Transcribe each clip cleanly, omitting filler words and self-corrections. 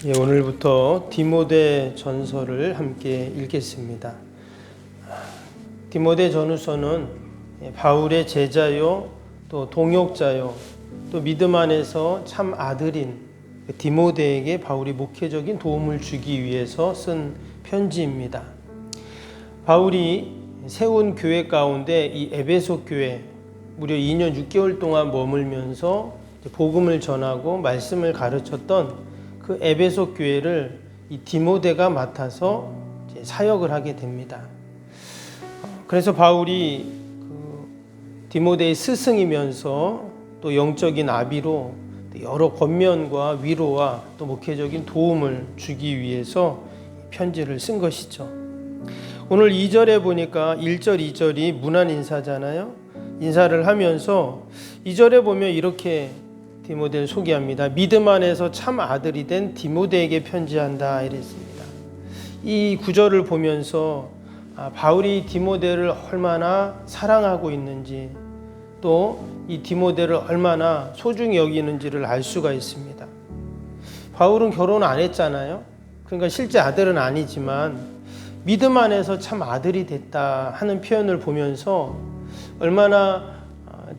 오늘부터 디모데 전서를 함께 읽겠습니다. 디모데 전후서는 바울의 제자요, 또 동역자요, 또 믿음 안에서 참 아들인 디모데에게 바울이 목회적인 도움을 주기 위해서 쓴 편지입니다. 바울이 세운 교회 가운데 이 에베소 교회 무려 2년 6개월 동안 머물면서 복음을 전하고 말씀을 가르쳤던 그 에베소 교회를 이 디모데가 맡아서 사역을 하게 됩니다. 그래서 바울이 디모데의 스승이면서 또 영적인 아비로 여러 권면과 위로와 또 목회적인 도움을 주기 위해서 편지를 쓴 것이죠. 오늘 2절에 보니까 1절, 2절이 문안 인사잖아요. 인사를 하면서 2절에 보면 이렇게 디모데를 소개합니다. 믿음 안에서 참 아들이 된 디모데에게 편지한다 이랬습니다. 이 구절을 보면서 바울이 디모데를 얼마나 사랑하고 있는지 또 이 디모데를 얼마나 소중히 여기는지를 알 수가 있습니다. 바울은 결혼 안 했잖아요. 그러니까 실제 아들은 아니지만 믿음 안에서 참 아들이 됐다 하는 표현을 보면서 얼마나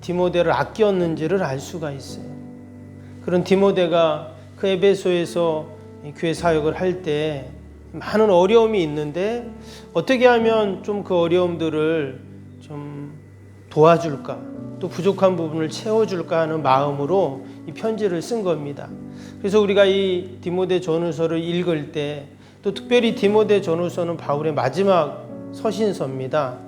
디모데를 아꼈는지를 알 수가 있어요. 그런 디모데가 그 에베소에서 교회 사역을 할 때 많은 어려움이 있는데 어떻게 하면 좀 그 어려움들을 좀 도와줄까, 또 부족한 부분을 채워줄까 하는 마음으로 이 편지를 쓴 겁니다. 그래서 우리가 이 디모데 전후서를 읽을 때 또 특별히 디모데 전후서는 바울의 마지막 서신서입니다.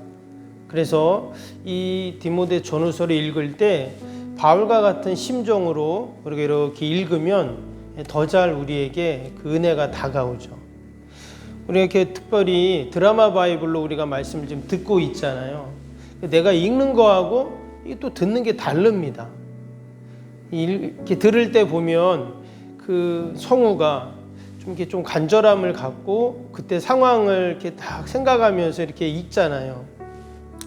그래서 이 디모데 전후서를 읽을 때 바울과 같은 심정으로 우리가 이렇게 읽으면 더 잘 우리에게 그 은혜가 다가오죠. 우리가 이렇게 특별히 드라마 바이블로 우리가 말씀을 지금 듣고 있잖아요. 내가 읽는 거하고 이게 또 듣는 게 다릅니다. 이렇게 들을 때 보면 그 성우가 좀 간절함을 갖고 그때 상황을 이렇게 딱 생각하면서 이렇게 읽잖아요.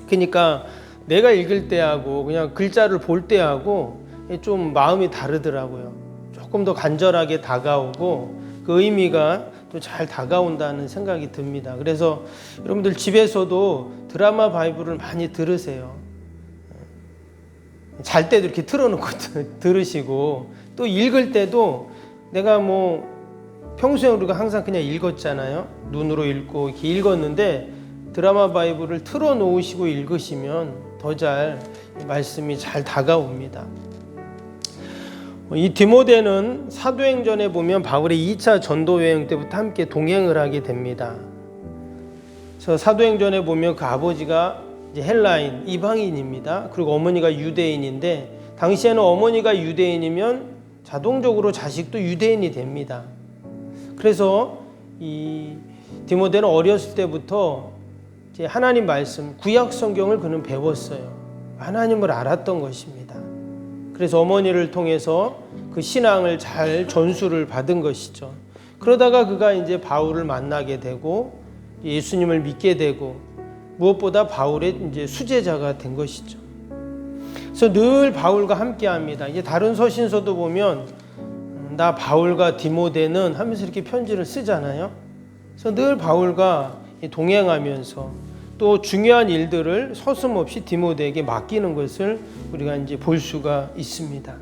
그러니까 내가 읽을 때하고 그냥 글자를 볼 때하고 좀 마음이 다르더라고요. 조금 더 간절하게 다가오고 그 의미가 또 잘 다가온다는 생각이 듭니다. 그래서 여러분들 집에서도 드라마 바이블을 많이 들으세요. 잘 때도 이렇게 틀어놓고 들으시고 또 읽을 때도 내가 평소에 우리가 항상 그냥 읽었잖아요. 눈으로 읽고 이렇게 읽었는데 드라마 바이블을 틀어놓으시고 읽으시면 더 잘 말씀이 잘 다가옵니다. 이 디모데는 사도행전에 보면 바울의 2차 전도 여행 때부터 함께 동행을 하게 됩니다. 그래서 사도행전에 보면 그 아버지가 이제 헬라인, 이방인입니다. 그리고 어머니가 유대인인데 당시에는 어머니가 유대인이면 자동적으로 자식도 유대인이 됩니다. 그래서 이 디모데는 어렸을 때부터 이제 하나님 말씀, 구약 성경을 그는 배웠어요. 하나님을 알았던 것입니다. 그래서 어머니를 통해서 그 신앙을 잘 전수를 받은 것이죠. 그러다가 그가 이제 바울을 만나게 되고 예수님을 믿게 되고 무엇보다 바울의 이제 수제자가 된 것이죠. 그래서 늘 바울과 함께 합니다. 이제 다른 서신서도 보면 나 바울과 디모데는 하면서 이렇게 편지를 쓰잖아요. 그래서 늘 바울과 동행하면서 또 중요한 일들을 서슴없이 디모데에게 맡기는 것을 우리가 이제 볼 수가 있습니다.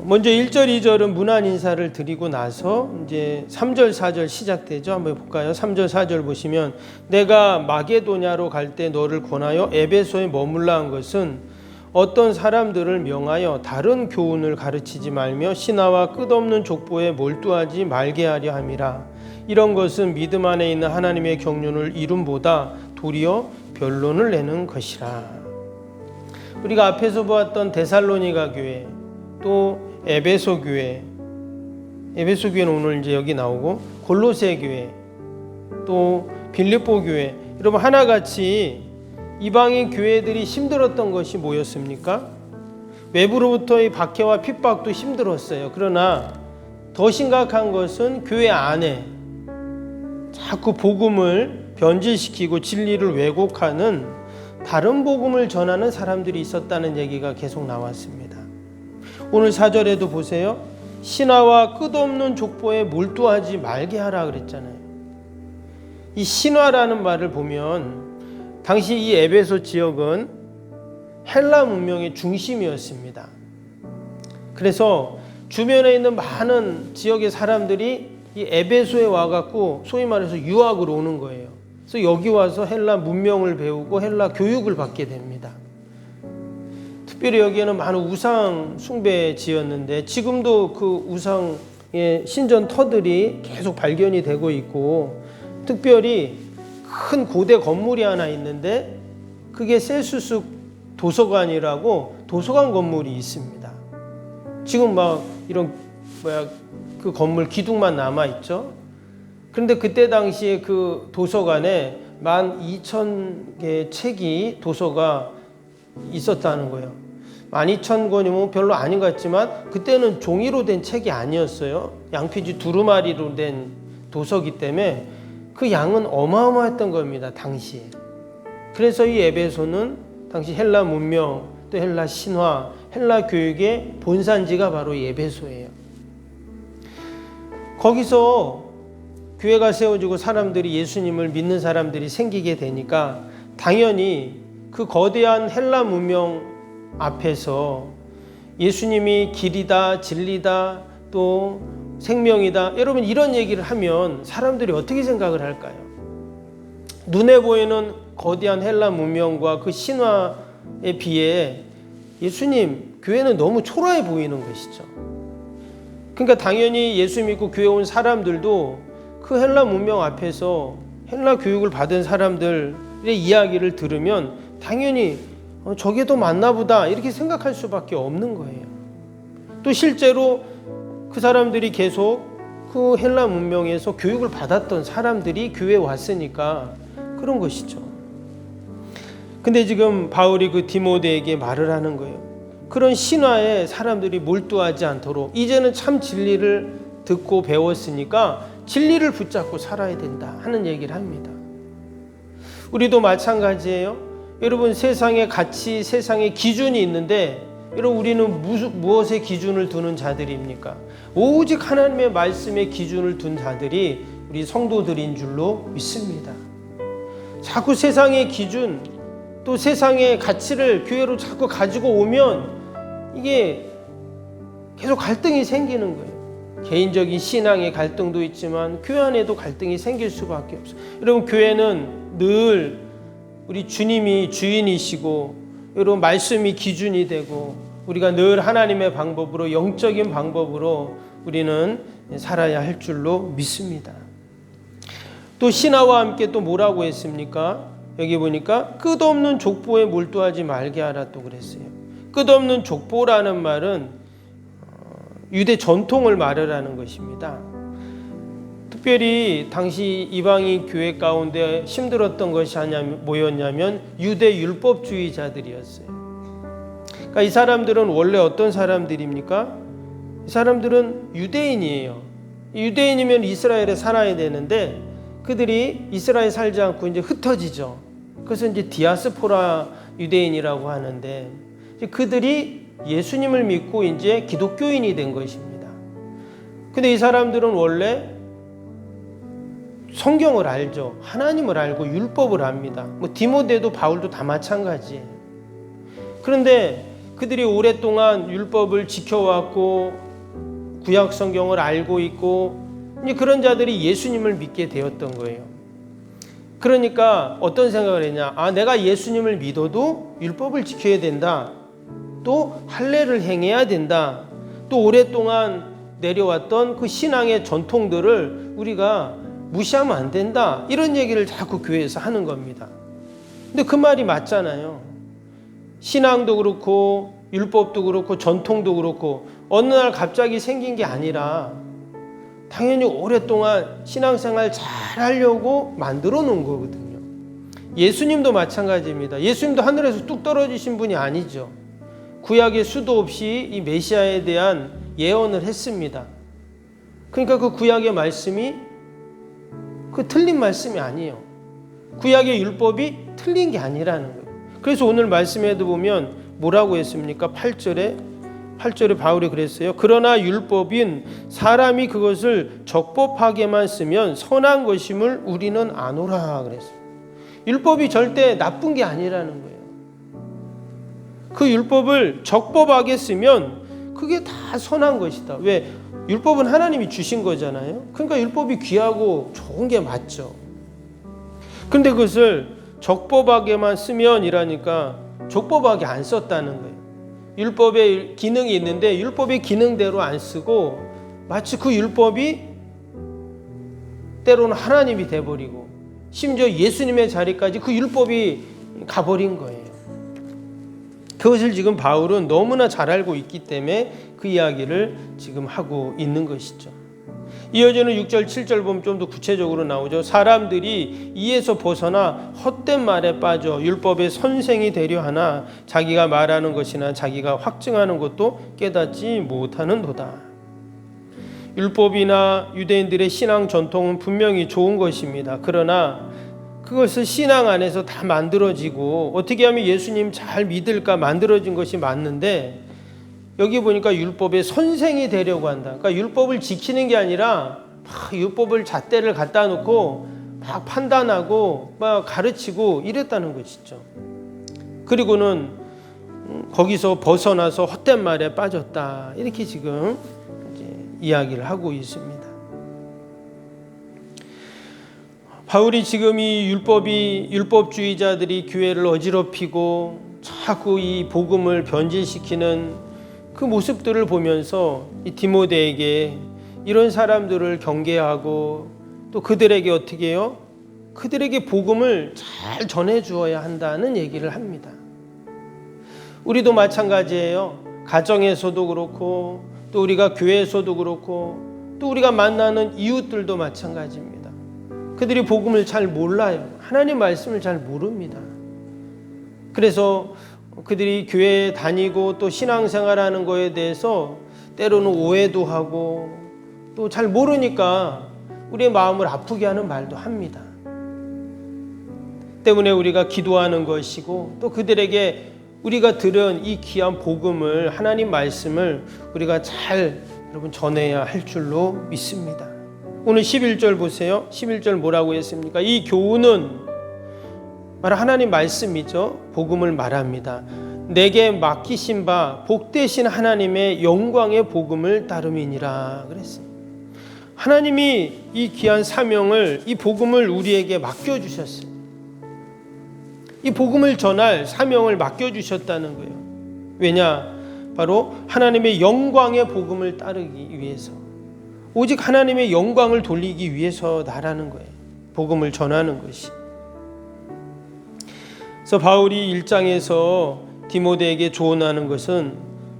먼저 1절, 2절은 문안 인사를 드리고 나서 이제 3절, 4절 시작되죠. 한번 볼까요? 3절, 4절 보시면 내가 마게도냐로 갈 때 너를 권하여 에베소에 머물라 한 것은 어떤 사람들을 명하여 다른 교훈을 가르치지 말며 신화와 끝없는 족보에 몰두하지 말게 하려 함이라. 이런 것은 믿음 안에 있는 하나님의 경륜을 이름보다 도리어 변론을 내는 것이라. 우리가 앞에서 보았던 데살로니가 교회, 또 에베소 교회, 에베소 교회는 오늘 이제 여기 나오고 골로새 교회, 또 빌립보 교회, 여러분 하나같이 이방인 교회들이 힘들었던 것이 뭐였습니까? 외부로부터의 박해와 핍박도 힘들었어요. 그러나 더 심각한 것은 교회 안에 자꾸 복음을 변질시키고 진리를 왜곡하는 다른 복음을 전하는 사람들이 있었다는 얘기가 계속 나왔습니다. 오늘 4절에도 보세요. 신화와 끝없는 족보에 몰두하지 말게 하라 그랬잖아요. 이 신화라는 말을 보면 당시 이 에베소 지역은 헬라 문명의 중심이었습니다. 그래서 주변에 있는 많은 지역의 사람들이 이 에베소에 와갖고 소위 말해서 유학을 오는 거예요. 그래서 여기 와서 헬라 문명을 배우고 헬라 교육을 받게 됩니다. 특별히 여기에는 많은 우상 숭배지였는데 지금도 그 우상의 신전터들이 계속 발견이 되고 있고, 특별히 큰 고대 건물이 하나 있는데 그게 셀수스 도서관이라고 도서관 건물이 있습니다. 지금 막 이런 그 건물 기둥만 남아 있죠. 그런데 그때 당시에 그 도서관에 12,000개의 책이 도서가 있었다는 거예요. 12,000권이면 별로 아닌 것 같지만 그때는 종이로 된 책이 아니었어요. 양피지 두루마리로 된 도서기 때문에 그 양은 어마어마했던 겁니다, 당시에. 그래서 이 에베소는 당시 헬라 문명, 또 헬라 신화, 헬라 교육의 본산지가 바로 이 에베소예요. 거기서 교회가 세워지고 사람들이 예수님을 믿는 사람들이 생기게 되니까 당연히 그 거대한 헬라 문명 앞에서 예수님이 길이다, 진리다, 또 생명이다, 여러분 이런 얘기를 하면 사람들이 어떻게 생각을 할까요? 눈에 보이는 거대한 헬라 문명과 그 신화에 비해 예수님 교회는 너무 초라해 보이는 것이죠. 그러니까 당연히 예수 믿고 교회 온 사람들도 그 헬라 문명 앞에서 헬라 교육을 받은 사람들의 이야기를 들으면 당연히 저게 더 맞나 보다 이렇게 생각할 수밖에 없는 거예요. 또 실제로 그 사람들이 계속 그 헬라 문명에서 교육을 받았던 사람들이 교회에 왔으니까 그런 것이죠. 근데 지금 바울이 그 디모데에게 말을 하는 거예요. 그런 신화에 사람들이 몰두하지 않도록 이제는 참 진리를 듣고 배웠으니까 진리를 붙잡고 살아야 된다 하는 얘기를 합니다. 우리도 마찬가지예요. 여러분 세상의 가치, 세상의 기준이 있는데 여러분 우리는 무엇의 기준을 두는 자들입니까? 오직 하나님의 말씀의 기준을 둔 자들이 우리 성도들인 줄로 믿습니다. 자꾸 세상의 기준 또 세상의 가치를 교회로 자꾸 가지고 오면 이게 계속 갈등이 생기는 거예요. 개인적인 신앙의 갈등도 있지만 교회 안에도 갈등이 생길 수밖에 없어요. 여러분 교회는 늘 우리 주님이 주인이시고 여러분 말씀이 기준이 되고 우리가 늘 하나님의 방법으로 영적인 방법으로 우리는 살아야 할 줄로 믿습니다. 또 신화와 함께 또 뭐라고 했습니까? 여기 보니까 끝없는 족보에 몰두하지 말게 하라 또 그랬어요. 끝없는 족보라는 말은 유대 전통을 말하는 것입니다. 특별히 당시 이방인 교회 가운데 힘들었던 것이 뭐였냐면 유대 율법주의자들이었어요. 그러니까 이 사람들은 원래 어떤 사람들입니까? 이 사람들은 유대인이에요. 유대인이면 이스라엘에 살아야 되는데 그들이 이스라엘에 살지 않고 이제 흩어지죠. 그래서 이제 디아스포라 유대인이라고 하는데 그들이 예수님을 믿고 이제 기독교인이 된 것입니다. 근데 이 사람들은 원래 성경을 알죠. 하나님을 알고 율법을 압니다. 디모데도 바울도 다 마찬가지예요. 그런데 그들이 오랫동안 율법을 지켜왔고 구약 성경을 알고 있고 이제 그런 자들이 예수님을 믿게 되었던 거예요. 그러니까 어떤 생각을 했냐? 내가 예수님을 믿어도 율법을 지켜야 된다. 또 할례를 행해야 된다. 또 오랫동안 내려왔던 그 신앙의 전통들을 우리가 무시하면 안 된다. 이런 얘기를 자꾸 교회에서 하는 겁니다. 근데 그 말이 맞잖아요. 신앙도 그렇고 율법도 그렇고 전통도 그렇고 어느 날 갑자기 생긴 게 아니라 당연히 오랫동안 신앙생활 잘 하려고 만들어 놓은 거거든요. 예수님도 마찬가지입니다. 예수님도 하늘에서 뚝 떨어지신 분이 아니죠. 구약에 수도 없이 이 메시아에 대한 예언을 했습니다. 그러니까 그 구약의 말씀이 그 틀린 말씀이 아니에요. 구약의 율법이 틀린 게 아니라는 거예요. 그래서 오늘 말씀에도 보면 뭐라고 했습니까? 8절에 8절에 바울이 그랬어요. 그러나 율법인 사람이 그것을 적법하게만 쓰면 선한 것임을 우리는 아노라 그랬어요. 율법이 절대 나쁜 게 아니라는 거예요. 그 율법을 적법하게 쓰면 그게 다 선한 것이다. 왜? 율법은 하나님이 주신 거잖아요. 그러니까 율법이 귀하고 좋은 게 맞죠. 근데 그것을 적법하게만 쓰면 이라니까 적법하게 안 썼다는 거예요. 율법의 기능이 있는데 율법의 기능대로 안 쓰고 마치 그 율법이 때로는 하나님이 돼버리고 심지어 예수님의 자리까지 그 율법이 가버린 거예요. 그것을 지금 바울은 너무나 잘 알고 있기 때문에 그 이야기를 지금 하고 있는 것이죠. 이어지는 6절, 7절 보면 좀 더 구체적으로 나오죠. 사람들이 이에서 벗어나 헛된 말에 빠져 율법의 선생이 되려 하나 자기가 말하는 것이나 자기가 확증하는 것도 깨닫지 못하는도다. 율법이나 유대인들의 신앙 전통은 분명히 좋은 것입니다. 그러나 그것을 신앙 안에서 다 만들어지고 어떻게 하면 예수님 잘 믿을까 만들어진 것이 맞는데 여기 보니까 율법의 선생이 되려고 한다. 그러니까 율법을 지키는 게 아니라 막 율법을 잣대를 갖다 놓고 막 판단하고 막 가르치고 이랬다는 것이죠. 그리고는 거기서 벗어나서 헛된 말에 빠졌다. 이렇게 지금 이제 이야기를 하고 있습니다. 바울이 지금 이 율법주의자들이 교회를 어지럽히고 자꾸 이 복음을 변질시키는 그 모습들을 보면서 이 디모데에게 이런 사람들을 경계하고 또 그들에게 어떻게 해요? 그들에게 복음을 잘 전해 주어야 한다는 얘기를 합니다. 우리도 마찬가지예요. 가정에서도 그렇고 또 우리가 교회에서도 그렇고 또 우리가 만나는 이웃들도 마찬가지입니다. 그들이 복음을 잘 몰라요. 하나님 말씀을 잘 모릅니다. 그래서 그들이 교회에 다니고 또 신앙생활하는 거에 대해서 때로는 오해도 하고 또 잘 모르니까 우리의 마음을 아프게 하는 말도 합니다. 때문에 우리가 기도하는 것이고 또 그들에게 우리가 들은 이 귀한 복음을 하나님 말씀을 우리가 잘 여러분 전해야 할 줄로 믿습니다. 오늘 11절 보세요. 11절 뭐라고 했습니까? 이 교훈은 바로 하나님 말씀이죠. 복음을 말합니다. 내게 맡기신 바 복되신 하나님의 영광의 복음을 따름이니라 그랬어요. 하나님이 이 귀한 사명을 이 복음을 우리에게 맡겨주셨어요. 이 복음을 전할 사명을 맡겨주셨다는 거예요. 왜냐? 바로 하나님의 영광의 복음을 따르기 위해서 오직 하나님의 영광을 돌리기 위해서다라는 거예요. 복음을 전하는 것이. 그래서 바울이 1장에서 디모데에게 조언하는 것은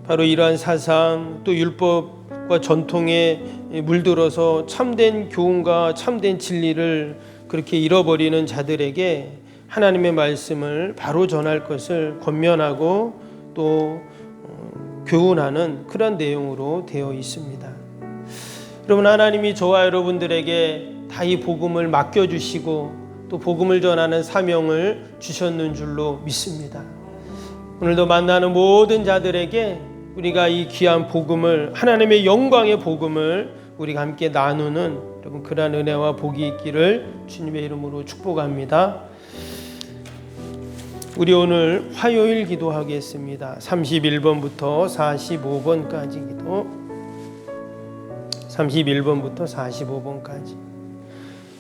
바로 이러한 사상 또 율법과 전통에 물들어서 참된 교훈과 참된 진리를 그렇게 잃어버리는 자들에게 하나님의 말씀을 바로 전할 것을 권면하고 또 교훈하는 그런 내용으로 되어 있습니다. 여러분, 하나님이 저와 여러분들에게 다 이 복음을 맡겨주시고 또 복음을 전하는 사명을 주셨는 줄로 믿습니다. 오늘도 만나는 모든 자들에게 우리가 이 귀한 복음을 하나님의 영광의 복음을 우리가 함께 나누는 여러분 그러한 은혜와 복이 있기를 주님의 이름으로 축복합니다. 우리 오늘 화요일 기도하겠습니다. 31번부터 45번까지 기도. 31번부터 45번까지.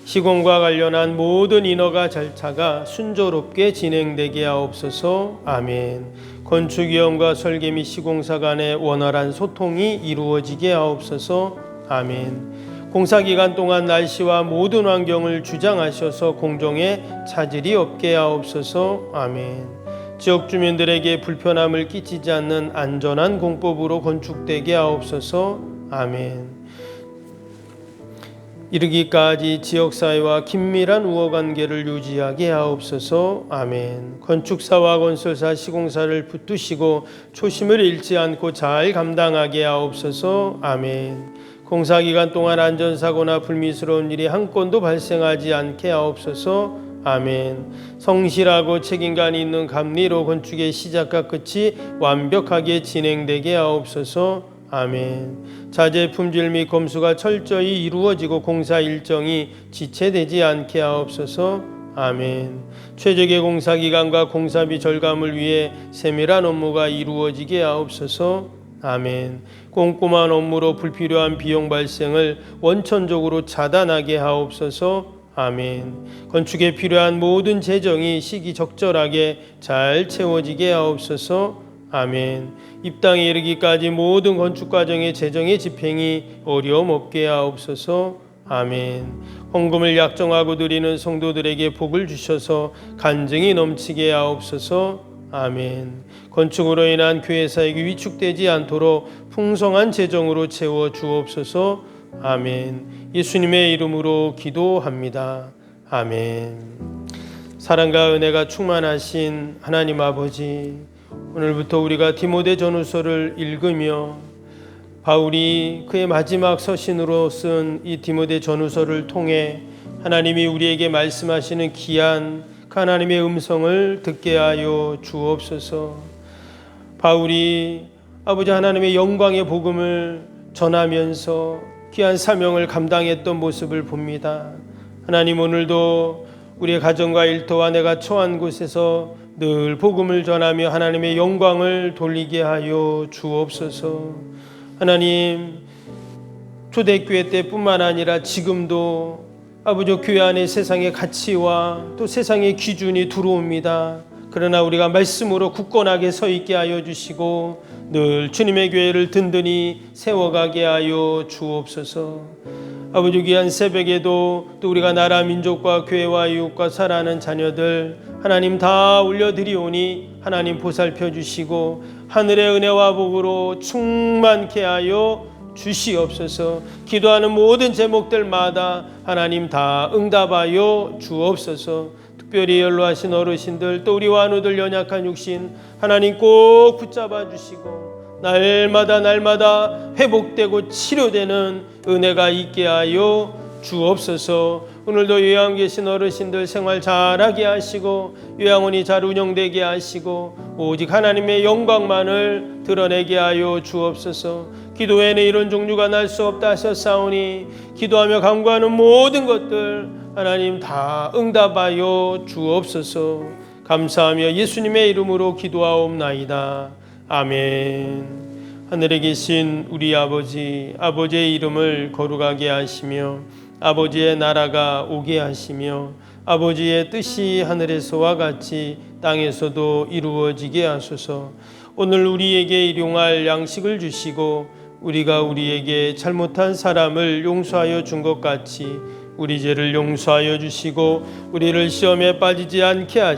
시공과 관련한 모든 인허가 절차가 순조롭게 진행되게 하옵소서. 아멘. 건축위원과 설계 및 시공사 간의 원활한 소통이 이루어지게 하옵소서. 아멘. 공사기간 동안 날씨와 모든 환경을 주장하셔서 공정에 차질이 없게 하옵소서. 아멘. 지역 주민들에게 불편함을 끼치지 않는 안전한 공법으로 건축되게 하옵소서. 아멘. 이르기까지 지역사회와 긴밀한 우호관계를 유지하게 하옵소서. 아멘. 건축사와 건설사, 시공사를 붙드시고 초심을 잃지 않고 잘 감당하게 하옵소서. 아멘. 공사기간 동안 안전사고나 불미스러운 일이 한 건도 발생하지 않게 하옵소서. 아멘. 성실하고 책임감 있는 감리로 건축의 시작과 끝이 완벽하게 진행되게 하옵소서. 아멘. 자재 품질 및 검수가 철저히 이루어지고 공사 일정이 지체되지 않게 하옵소서. 아멘. 최적의 공사 기간과 공사비 절감을 위해 세밀한 업무가 이루어지게 하옵소서. 아멘. 꼼꼼한 업무로 불필요한 비용 발생을 원천적으로 차단하게 하옵소서. 아멘. 건축에 필요한 모든 재정이 시기적절하게 잘 채워지게 하옵소서. 아멘. 입당에 이르기까지 모든 건축 과정의 재정의 집행이 어려움 없게 하옵소서. 아멘. 헌금을 약정하고 드리는 성도들에게 복을 주셔서 간증이 넘치게 하옵소서. 아멘. 건축으로 인한 교회 사역이 위축되지 않도록 풍성한 재정으로 채워 주옵소서. 아멘. 예수님의 이름으로 기도합니다. 아멘. 사랑과 은혜가 충만하신 하나님 아버지, 오늘부터 우리가 디모데 전후서를 읽으며 바울이 그의 마지막 서신으로 쓴 이 디모데 전후서를 통해 하나님이 우리에게 말씀하시는 귀한 하나님의 음성을 듣게 하여 주옵소서. 바울이 아버지 하나님의 영광의 복음을 전하면서 귀한 사명을 감당했던 모습을 봅니다. 하나님, 오늘도 우리의 가정과 일터와 내가 처한 곳에서 늘 복음을 전하며 하나님의 영광을 돌리게 하여 주옵소서. 하나님, 초대교회 때뿐만 아니라 지금도 아버지 교회 안에 세상의 가치와 또 세상의 기준이 들어옵니다. 그러나 우리가 말씀으로 굳건하게 서 있게 하여 주시고 늘 주님의 교회를 든든히 세워가게 하여 주옵소서. 아버지, 귀한 새벽에도 또 우리가 나라 민족과 교회와 이웃과 살아가는 자녀들 하나님 다 올려드리오니 하나님 보살펴 주시고 하늘의 은혜와 복으로 충만케 하여 주시옵소서. 기도하는 모든 제목들마다 하나님 다 응답하여 주옵소서. 특별히 연로하신 어르신들 또 우리 환우들 연약한 육신 하나님 꼭 붙잡아 주시고 날마다 회복되고 치료되는 은혜가 있게 하여 주옵소서. 오늘도 요양 계신 어르신들 생활 잘하게 하시고 요양원이 잘 운영되게 하시고 오직 하나님의 영광만을 드러내게 하여 주옵소서. 기도에는 이런 종류가 날 수 없다 하셨사오니 기도하며 간구하는 모든 것들 하나님 다 응답하여 주옵소서. 감사하며 예수님의 이름으로 기도하옵나이다. 아멘. 하늘에 계신 우리 아버지, 아버지의 이름을 거룩하게 하시며 아버지의 나라가 오게 하시며 아버지의 뜻이 하늘에서와 같이 땅에서도 이루어지게 하소서. 오늘 우리에게 일용할 양식을 주시고 우리가 우리에게 잘못한 사람을 용서하여 준 것 같이 우리 죄를 용서하여 주시고 우리를 시험에 빠지지 않게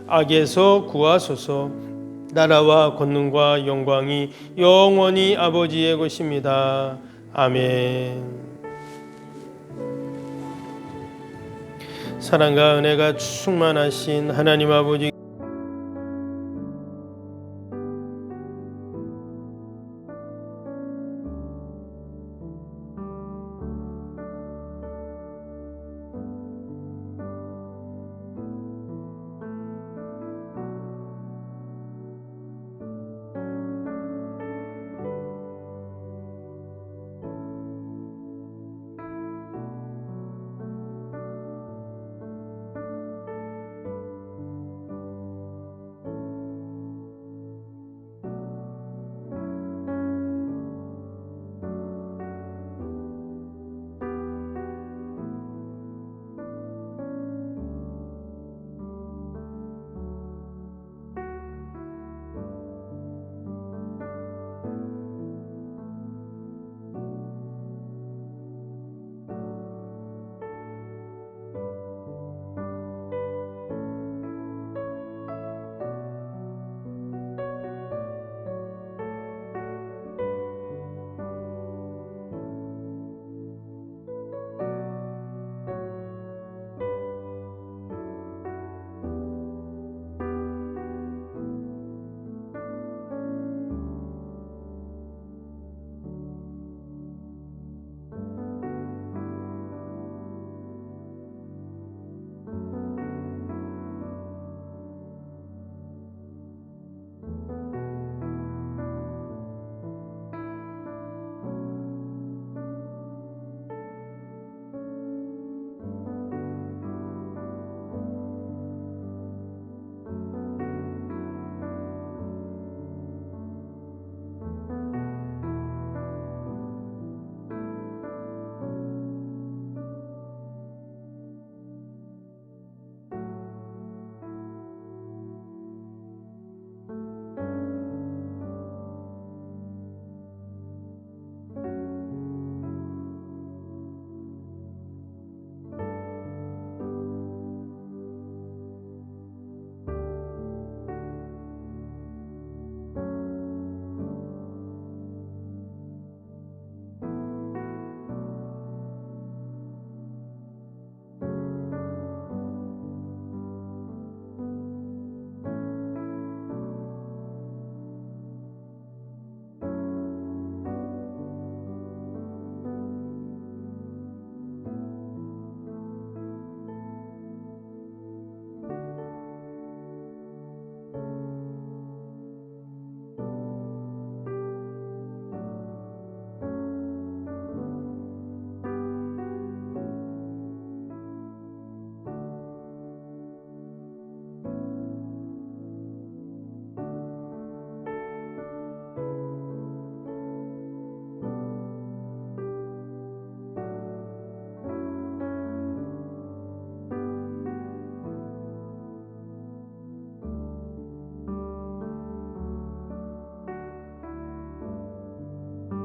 악에서 구하소서. 나라와 권능과 영광이 영원히 아버지의 것입니다. 아멘. 사랑과 은혜가 충만하신 하나님 아버지,